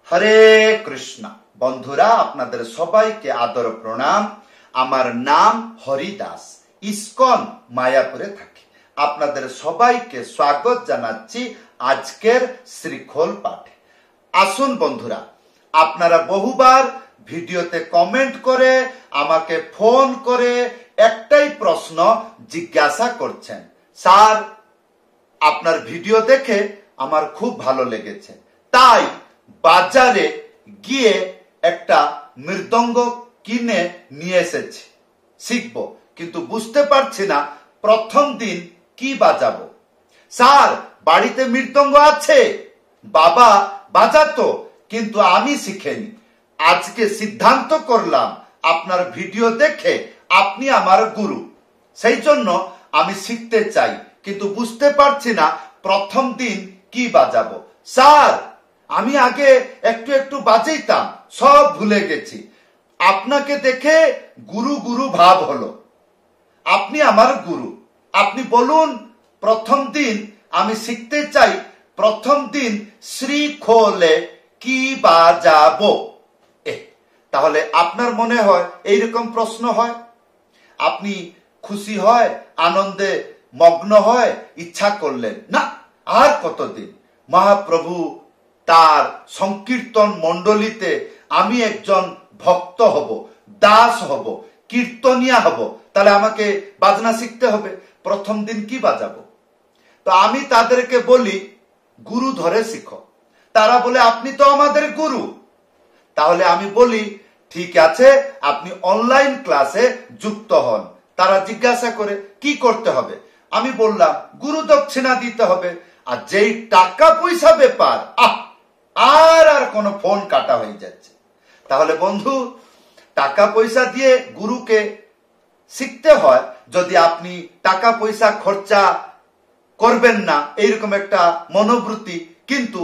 হরে কৃষ্ণ। বন্ধুরা, আপনাদের সবাইকে আদর প্রণাম। আমার নাম হরিদাস, ইস্কন মায়াপুরে থাকি। আপনাদের সবাইকে স্বাগত জানাচ্ছি আজকের শ্রীখোল পাঠে। আসুন বন্ধুরা, আপনারা বহুবার ভিডিওতে কমেন্ট করে আমাকে ফোন করে একটাই প্রশ্ন জিজ্ঞাসা করছেন, স্যার আপনার ভিডিও দেখে আমার খুব ভালো লেগেছে, তাই বাজারে গিয়ে একটা মৃদঙ্গ কিনে নিয়ে এসেছি, শিখব, কিন্তু বুঝতে পারছি না প্রথম দিন কি বাজাবো। স্যার বাড়িতে মৃদঙ্গ আছে, বাবা বাজাতো, কিন্তু আমি শিখিনি। আজকে সিদ্ধান্ত করলাম আপনার ভিডিও দেখে আপনি আমার গুরু, সেই জন্য আমি শিখতে চাই, কিন্তু বুঝতে পারছি না প্রথম দিন কি বাজাবো। স্যার আমি আগে একটু একটু বাজাইতাম, সব ভুলে গেছি। আপনাকে দেখে গুরু গুরু ভাব হলো, আপনি আমার গুরু। আপনি বলুন প্রথম দিন আমি শিখতে চাই, প্রথম দিন শ্রীখোলে কি বাজাবো। তাহলে আপনার মনে হয় এইরকম প্রশ্ন হয়, আপনি খুশি হয়, আনন্দে মগ্ন হয়, ইচ্ছা করলেন না আর কতদিন মহাপ্রভু তার সংকীর্তন মণ্ডলীতে আমি একজন ভক্ত হব, দাস হব, কীর্তনিয়া হব, তাহলে আমাকে বাজনা শিখতে হবে। প্রথম দিন কি বাজাবো? তো আমি তাদেরকে বলি গুরু ধরে শিখো। তারা বলে আপনি তো আমাদের গুরু। তাহলে আমি বলি ঠিক আছে, আপনি অনলাইন ক্লাসে যুক্ত হন। তারা জিজ্ঞাসা করে কি করতে হবে, আমি বললাম গুরু দক্ষিণা দিতে হবে। আর যেই টাকা পয়সা ব্যাপার, আর কোনো ফোন কাটা হয়ে যাচ্ছে। তাহলে বন্ধু, টাকা পয়সা দিয়ে গুরুকে শিখতে হয়। যদি আপনি টাকা পয়সা খরচা করবেন না, এইরকম একটা মনোবৃত্তি, কিন্তু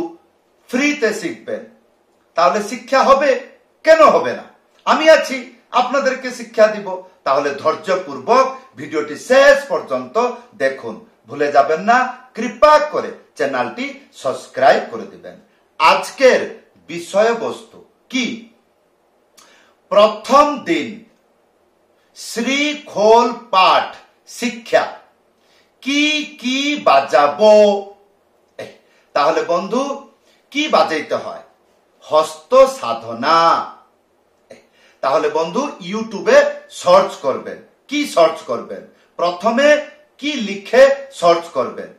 ফ্রিতে শিখবেন, তাহলে শিক্ষা হবে। কেন হবে না? আমি আছি, আপনাদেরকে শিক্ষা দিব। তাহলে ধৈর্যপূর্বক ভিডিওটি শেষ পর্যন্ত দেখুন, ভুলে যাবেন না। কৃপা করে চ্যানেলটি সাবস্ক্রাইব করে দিবেন। আজকের বিষয়বস্তু কি? প্রথম দিন শ্রীখোল পাঠ শিক্ষা, কি কি বাজাবো। তাহলে বন্ধু, কি বাজাইতে হয়? হস্ত সাধনা। তাহলে বন্ধু ইউটিউবে সার্চ করবেন। কি সার্চ করবেন? প্রথমে কি লিখে সার্চ করবেন?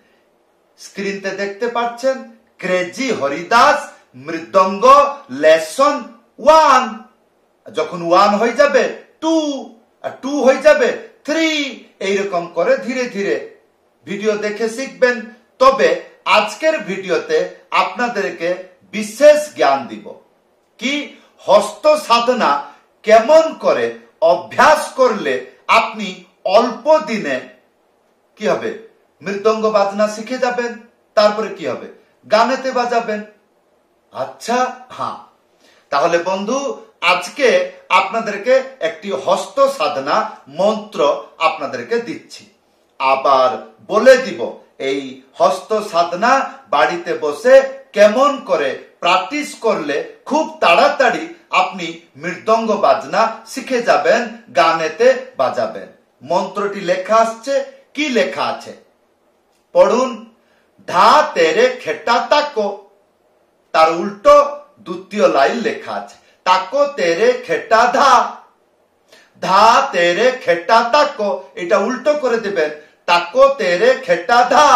স্ক্রিনতে দেখতে পাচ্ছেন, ক্রেজি হরিদাস মৃদঙ্গ লেসন 1। যখন 1 হয়ে যাবে 2, আর 2 হয়ে যাবে 3, এইরকম করে ধীরে ধীরে ভিডিও দেখে শিখবেন। তবে আজকের ভিডিওতে আপনাদেরকে বিশেষ জ্ঞান দিব, কি হস্ত সাধনা কেমন করে অভ্যাস করলে আপনি অল্প দিনে কি হবে, মৃদঙ্গ বাজনা শিখে যাবেন। তারপরে কি হবে, গানেতে বাজাবেন। আচ্ছা, হ্যাঁ, তাহলে বন্ধু আজকে আপনাদেরকে একটি হস্ত সাধনা মন্ত্র আপনাদেরকে দিচ্ছি, আবার বলে দিব এই হস্ত সাধনা বাড়িতে বসে কেমন করে প্র্যাকটিস করলে খুব তাড়াতাড়ি আপনি মৃদঙ্গ বাজনা শিখে যাবেন, গানেতে বাজাবেন। মন্ত্রটি লেখা আসছে, কি লেখা আছে পড়ুন। ধা তেরে খেটা তাকো, তার উল্টো দ্বিতীয় লাইন লেখা আছে, তাকো তেরে খেটা ধা। ধা তেরে খেটা তাকো, এটা উল্টো করে দেবেন, তাকো তেরে খেটা ধা।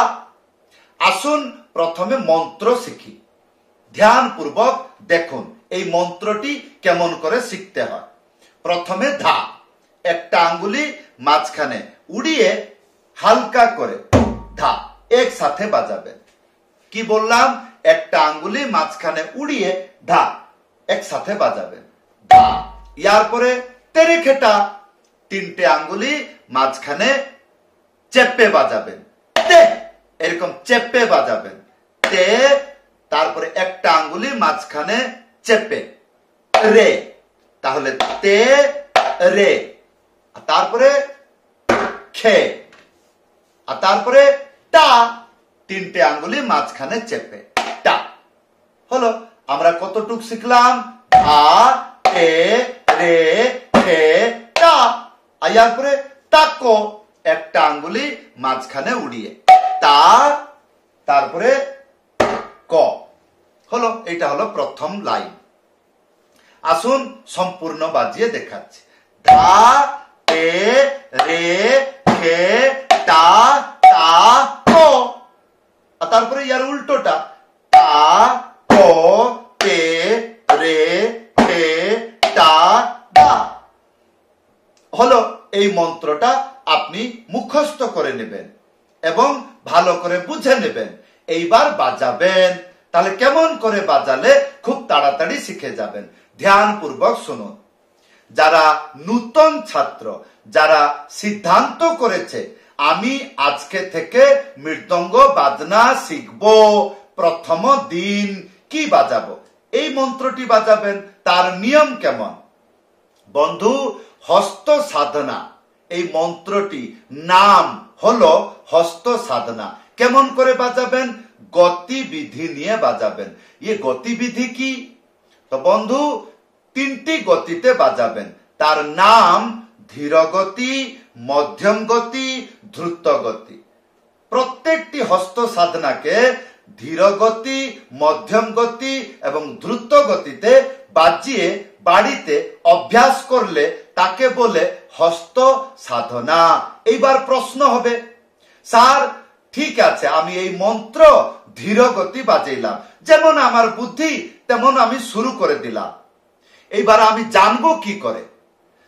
আসুন প্রথমে মন্ত্র শিখি। ধ্যান পূর্বক দেখুন এই মন্ত্রটি কেমন করে শিখতে হয়। প্রথমে ধা, একটা আঙ্গুলি মাঝখানে উড়িয়ে হালকা করে ধা একসাথে বাজাবেন। কি বললাম? একটা আঙ্গুলি মাঝখানে উড়িয়ে ধা একসাথে বাজাবেন, ধা। ইয়ার পরে তেরে খেটা, তিনটে আঙ্গুলি মাঝখানে চেপে বাজাবেন, তে, এরকম চেপে বাজাবেন, তে। তারপরে একটা আঙ্গুলি মাঝখানে চেপে, রে। তাহলে তে রে। তারপরে খে, আর তারপরে টা, তিনটে আঙ্গুলি মাঝখানে চেপে, টা হলো। আমরা কতটুক শিখলাম? ধা, তে, রে, খে, টা। আর এরপরে তাকো, একটা আঙ্গুলি মাঝখানে উড়িয়ে, তা, তারপরে ক হলো। এটা হলো প্রথম লাইন। আসুন সম্পূর্ণ বাজিয়ে দেখাচ্ছি। ধা, তে, রে, খে, টা, তা, ক। আর তারপরে ইয়ার উল্টোটা, তা, ক, তে, রে, খে, টা, দা হলো। এই মন্ত্রটা আপনি মুখস্থ করে নেবেন এবং ভালো করে বুঝে নেবেন, এইবার বাজাবেন। তাহলে কেমন করে বাজালে খুব তাড়াতাড়ি শিখে যাবেন। ধ্যানপূর্বক শুনুন। যারা নূতন ছাত্র, যারা সিদ্ধান্ত করেছে আমি আজকে থেকে মৃদঙ্গ বাজনা শিখব, প্রথম দিন কি বাজাবো, এই মন্ত্রটি বাজাবেন। তার নিয়ম কেমন? বন্ধু, হস্ত সাধনা, এই মন্ত্রটি নাম হলো হস্ত সাধনা। কেমন করে বাজাবেন? গতিবিধি নিয়ে বাজাবেন। ये গতিবিধি কি? তো বন্ধু, তিনটি গতিতে বাজাবেন। তার নাম ধীর গতি, মধ্যম গতি, দ্রুত গতি। প্রত্যেকটি হস্ত সাধনাকে ধীর গতি, মধ্যম গতি এবং দ্রুত গতিতে বাজিয়ে বাড়িতে অভ্যাস করলে তাকে বলে হস্ত সাধনা। এইবার প্রশ্ন হবে, স্যার ঠিক আছে, আমি এই মন্ত্র ধীর গতি বাজাইলাম, যেমন আমার বুদ্ধি তেমন আমি শুরু করে দিলাম। এইবার আমি জানবো কি করে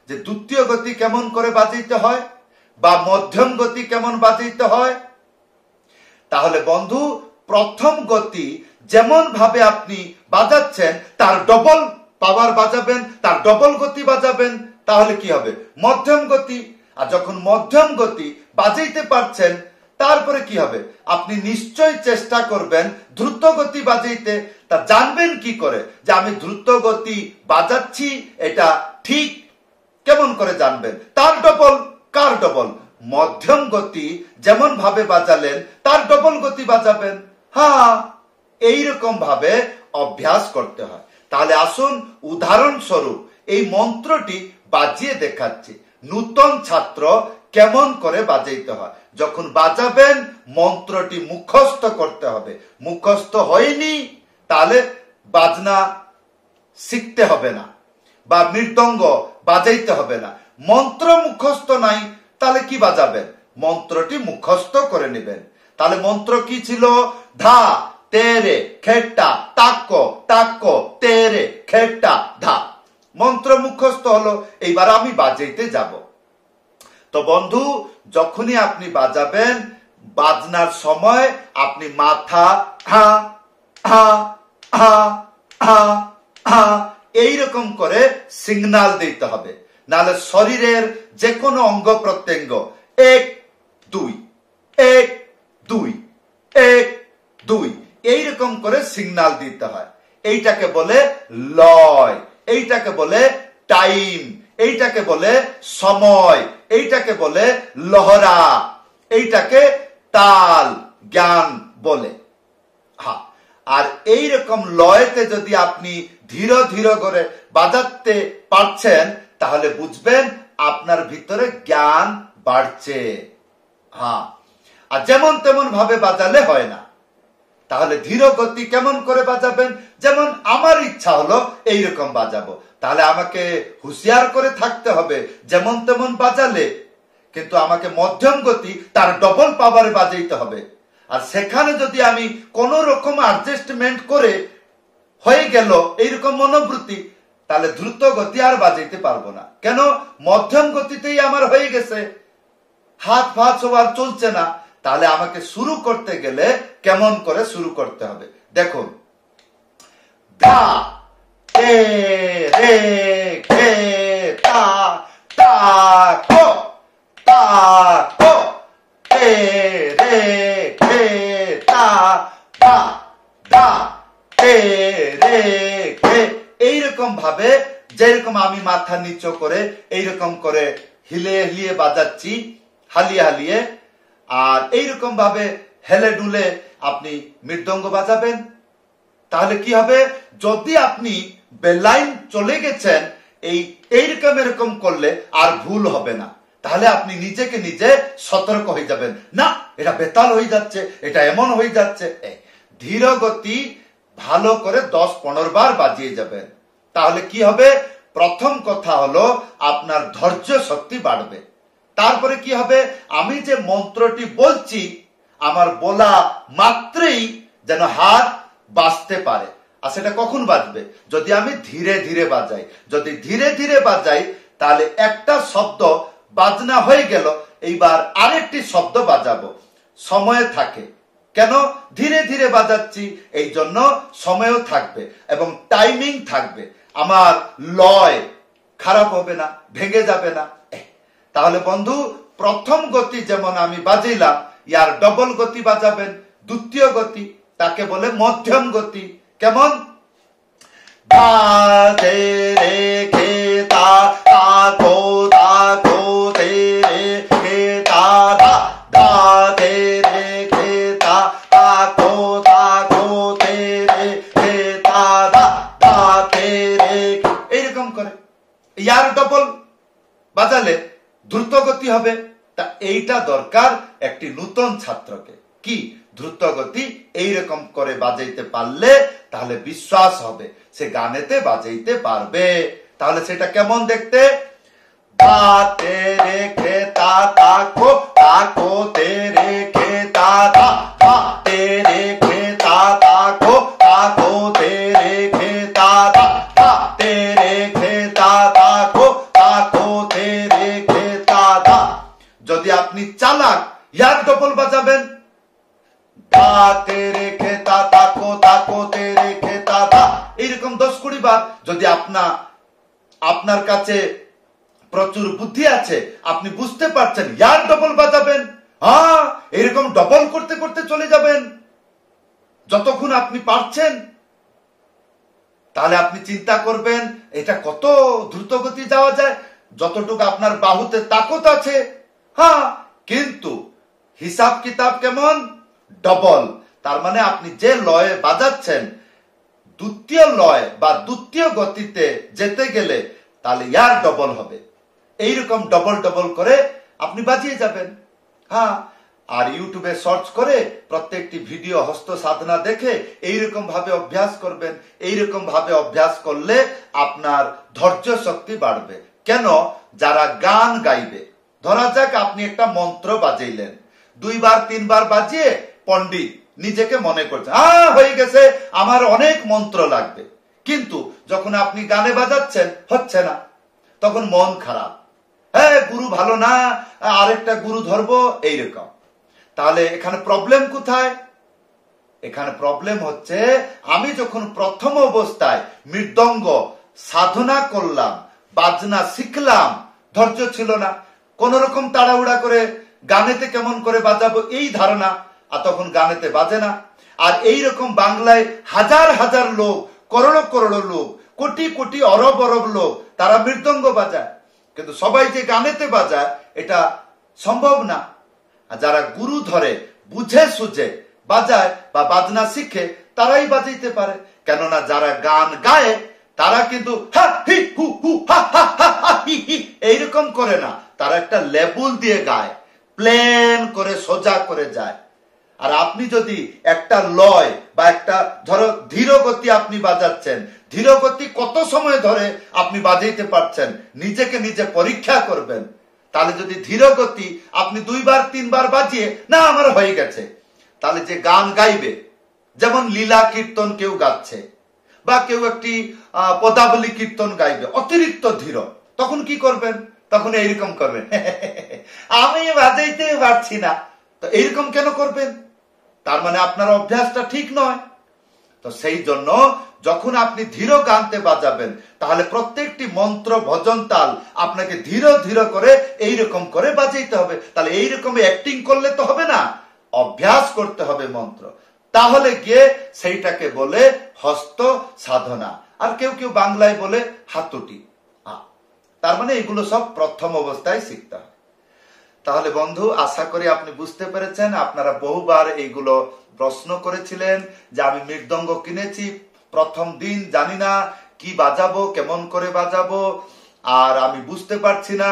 যে দ্বিতীয় গতি কেমন করে বাজাইতে হয় বা মধ্যম গতি কেমন বাজাইতে হয়? তাহলে বন্ধু, প্রথম গতি যেমন ভাবে আপনি বাজাচ্ছেন তার ডবল পাওয়ার বাজাবেন, তার ডবল গতি বাজাবেন। তাহলে কি হবে? মধ্যম গতি। আর যখন মধ্যম গতি বাজাইতে পারছেন, তারপরে কি হবে? আপনি নিশ্চয় চেষ্টা করবেন দ্রুত গতি বাজাইতে। তা জানবেন কি করে যে আমি দ্রুত গতি বাজাচ্ছি এটা ঠিক? কেমন করে জানবেন? তার ডবল। কার ডবল? মধ্যম গতি যেমন ভাবে বাজালেন তার ডবল গতি বাজাবেন। হ্যাঁ, এইরকম ভাবে অভ্যাস করতে হয়। তাহলে আসুন উদাহরণস্বরূপ এই মন্ত্রটি বাজিয়ে দেখাচ্ছি। নূতন ছাত্র কেমন করে বাজাইতে হয়। যখন বাজাবেন মন্ত্রটি মুখস্থ করতে হবে। মুখস্থ হয়নি তাহলে বাজনা শিখতে হবে না বা মৃদঙ্গ বাজাইতে হবে না। মন্ত্র মুখস্থ নাই তাহলে কি বাজাবেন? মন্ত্রটি মুখস্থ করে নেবেন। তাহলে মন্ত্র কি ছিল? ধা, তেরে, খেটা, তাকো, তাকো, তেরে, খেটা, ধা। মন্ত্র মুখস্থ হলো। এইবার আমি বাজাইতে যাব। তো বন্ধু, যখনই আপনি বাজাবেন, বাজনার সময় আপনি মাথা হা হা হা হা হা এইরকম করে সিগনাল দিতে হবে। নাহলে শরীরের যে কোনো অঙ্গ প্রত্যঙ্গ 1 2 1 2 1 2 এইরকম করে সিগনাল দিতে হয়। এইটাকে বলে লয়, এইটাকে বলে টাইম, এইটাকে বলে সময়, এইটাকে বলে লহরা, এইটাকে তাল জ্ঞান বলে। হ্যাঁ, আর এইরকম লয়তে যদি আপনি ধীর ধীর করে বাজাতে পারছেন তাহলে বুঝবেন আপনার ভিতরে জ্ঞান বাড়ছে। হ্যাঁ, আর যেমন তেমন ভাবে বাজালে হয় না। তাহলে ধীর গতি কেমন করে বাজাবেন? যেমন আমার ইচ্ছা হলো এইরকম বাজাবো, তাহলে আমাকে হুঁশিয়ার করে থাকতে হবে যেমন তেমন বাজালে, কিন্তু আমাকে মধ্যম গতি তার ডবল পাওয়ারে বাজাইতে হবে। আর সেখানে যদি আমি কোন রকম অ্যাডজাস্টমেন্ট করে হয়ে গেল এইরকম মনোবৃত্তি, তাহলে দ্রুত গতি আর বাজাইতে পারবো না। কেন? মধ্যম গতিতেই আমার হয়ে গেছে, হাত ফাত সবার চলছে না। তাহলে আমাকে শুরু করতে গেলে কেমন করে শুরু করতে হবে দেখুন। ধা, তে, রে, খে, তা, তা, কো, তা, কো, তে, রে, খে, তা, দা, দা, তে, রে, খে। এইরকম ভাবে যেরকম আমি মাথা নিচু করে এইরকম করে হিলে হিলিয়ে বাজাচ্ছি, হালিয়ে হালিয়ে, আর এইরকম ভাবে হেলে ডুলে আপনি মৃদঙ্গ বাজাবেন। তাহলে কি হবে, যদি আপনি বেলাইন চলে গেছেন এইরকম এরকম করলে আর ভুল হবে না। তাহলে আপনি নিজেকে নিজে সতর্ক হয়ে যাবেন, না এটা বেতাল হয়ে যাচ্ছে, এটা এমন হয়ে যাচ্ছে। ধীর গতি ভালো করে 10-15 বার বাজিয়ে যাবেন। তাহলে কি হবে, প্রথম কথা হলো আপনার ধৈর্য শক্তি বাড়বে। তারপরে কি হবে, আমি যে মন্ত্রটি বলছি আমার বলা মাত্রই যেন হাত বাজতে পারে। আর সেটা কখন বাজবে, যদি আমি ধীরে ধীরে বাজাই। যদি ধীরে ধীরে বাজাই তাহলে একটা শব্দ বাজনা হয়ে গেল, এইবার আরেকটি শব্দ বাজাবো, সময় থাকে। কেন ধীরে ধীরে বাজাচ্ছি, এই জন্য সময়ও থাকবে এবং টাইমিং থাকবে, আমার লয় খারাপ হবে না, ভেঙে যাবে না। তাহলে বন্ধু, প্রথম গতি যেমন আমি বাজাইলাম, ইয়ার ডবল গতি বাজাবেন। দ্বিতীয় গতি তাকে বলে মধ্যম গতি। কেমন, ধা দে রে খে তা তা কো তে রে খে তা ধা ধা দে রে খে তা তা কো তে রে খে তা ধা ধা তে রে, এইরকম করে। ইয়ার ডবল বাজালে দ্রুত গতি হবে। তা এইটা দরকার একটি নতুন ছাত্রকে, কি দ্রুত গতি এইরকম করে বাজাইতে পারলে তাহলে বিশ্বাস হবে সে গানেতে বাজাইতে পারবে। তাহলে সেটা কেমন দেখতে, ধা তে রে খে তা তা কো তে রে খে তা ধা ধা তে রে খে তা তা কো তে রে খে তা ধা ধা তে রে খে তা তা কো তে রে খে তা ধা। যদি আপনি চালাক, ইয়ার ডবল বাজাবেন, ধা তে রে খে তা তা কো তে রে খে তা ধা, এইরকম 10-20 বার। যদি আপনার কাছে প্রচুর বুদ্ধি আছে, আপনি বুঝতে পারছেন, ইয়ার ডবল বাজাবেন। হ্যাঁ, এরকম ডবল করতে করতে চলে যাবেন যতক্ষণ আপনি পারছেন। তাহলে আপনি চিন্তা করবেন এটা কত দ্রুত গতি যাওয়া যায়, যতটুকু আপনার বাহুতে তাকত আছে। হ্যাঁ, কিন্তু হিসাব কিতাব কেমন, ডবল। তার মানে আপনি যে লয়ে বাজাচ্ছেন, দ্বিতীয় লয় বা দ্বিতীয় গতিতে যেতে গেলে তাহলে ইয়ার ডবল হবে। এইরকম ডবল ডবল করে আপনি বাজিয়ে যাবেন। হ্যাঁ, আর ইউটিউবে সার্চ করে প্রত্যেকটি ভিডিও হস্ত সাধনা দেখে এইরকম ভাবে অভ্যাস করবেন। এইরকম ভাবে অভ্যাস করলে আপনার ধৈর্য শক্তি বাড়বে। কেন, যারা গান গাইবে, ধরা যাক আপনি একটা মন্ত্র বাজাইলেন, 2-3 বার বাজিয়ে পণ্ডিত নিজেকে মনে করছে হয়ে গেছে, আমার অনেক মন্ত্র লাগবে। কিন্তু যখন আপনি গানে বাজাচ্ছেন হচ্ছে না, তখন মন খারাপ, হ্যাঁ গুরু ভালো না, আরেকটা গুরু ধরবো, এইরকম। তাহলে এখানে প্রবলেম কোথায়, এখানে প্রবলেম হচ্ছে আমি যখন প্রথম অবস্থায় মৃদঙ্গ সাধনা করলাম, বাজনা শিখলাম, ধৈর্য ছিল না, কোন রকম তাড়াহুড়া করে গানেতে কেমন করে বাজাবো এই ধারণা, আর তখন গানেতে বাজে না। আর এইরকম বাংলায় হাজার হাজার লোক, করোড় করোড় লোক, কোটি কোটি অরব অরব লোক তারা মৃদঙ্গ বাজায়, কিন্তু সবাই যে গানেতে বাজায় এটা সম্ভব না। আর যারা গুরু ধরে বুঝে সুঝে বাজায় বা বাজনা শিখে তারাই বাজাইতে পারে। কেননা যারা গান গায় তারা কিন্তু হা হি হু হু হা হা হা হি হি এইরকম করে না, তারা একটা লেবুল দিয়ে গায়, প্লেন করে সোজা করে যায়। আর আপনি যদি একটা লয় বা একটা ধরো ধীর গতি আপনি বাজাচ্ছেন, ধীর গতি কত সময় ধরে আপনি বাজাইতে পারছেন, নিজেকে নিজে পরীক্ষা করবেন। তাহলে যদি ধীর গতি আপনি 2-3 বার বাজিয়ে না আমার হয়ে গেছে, তাহলে যে গান গাইবে, যেমন লীলা কীর্তন কেউ গাচ্ছে বা কেউ একটি পদাবলী কীর্তন গাইবে অতিরিক্ত ধীর, তখন কি করবেন, তখন এইরকম করবেন আমি বাজাইতে পারছি না, তো এইরকম কেন করবেন, তার মানে আপনার অভ্যাসটা ঠিক নয়। তো সেই জন্য যখন আপনি ধীর গানতে বাজাবেন, তাহলে প্রত্যেকটি মন্ত্র ভজন তাল আপনাকে ধীর ধীর করে এইরকম করে বাজাইতে হবে। তাহলে এইরকম অ্যাক্টিং করলে তো হবে না, অভ্যাস করতে হবে মন্ত্র, তাহলে গিয়ে সেইটাকে বলে হস্ত সাধনা। আর কেউ কেউ বাংলায় বলে হাতুটি। তার মানে এগুলো সব প্রথম অবস্থায় শিখতে হবে। তাহলে বন্ধু, আশা করি আপনি বুঝতে পেরেছেন। আপনারা বহুবার এইগুলো প্রশ্ন করেছিলেন যে আমি মৃদঙ্গ কিনেছি, প্রথম দিন জানি না কি বাজাবো, কেমন করে বাজাবো, আর আমি বুঝতে পারছি না,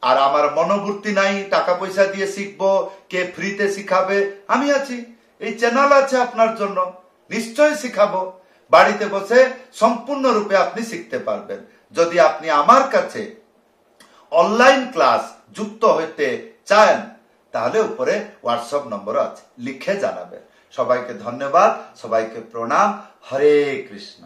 আর আমার মনোবৃত্তি নাই টাকা পয়সা দিয়ে শিখবো, কে ফ্রিতে শিখাবে। আমি আছি, এই চ্যানেল আছে আপনার জন্য, নিশ্চয়ই শিখাবো। বাড়িতে বসে সম্পূর্ণরূপে আপনি শিখতে পারবেন। যদি আপনি আমার কাছে অনলাইন ক্লাস যুক্ত হতে চান, তাহলে উপরে হোয়াটসঅ্যাপ নম্বর আছে, লিখে জানাবেন। সবাইকে ধন্যবাদ, সবাইকে প্রণাম। হরে কৃষ্ণ।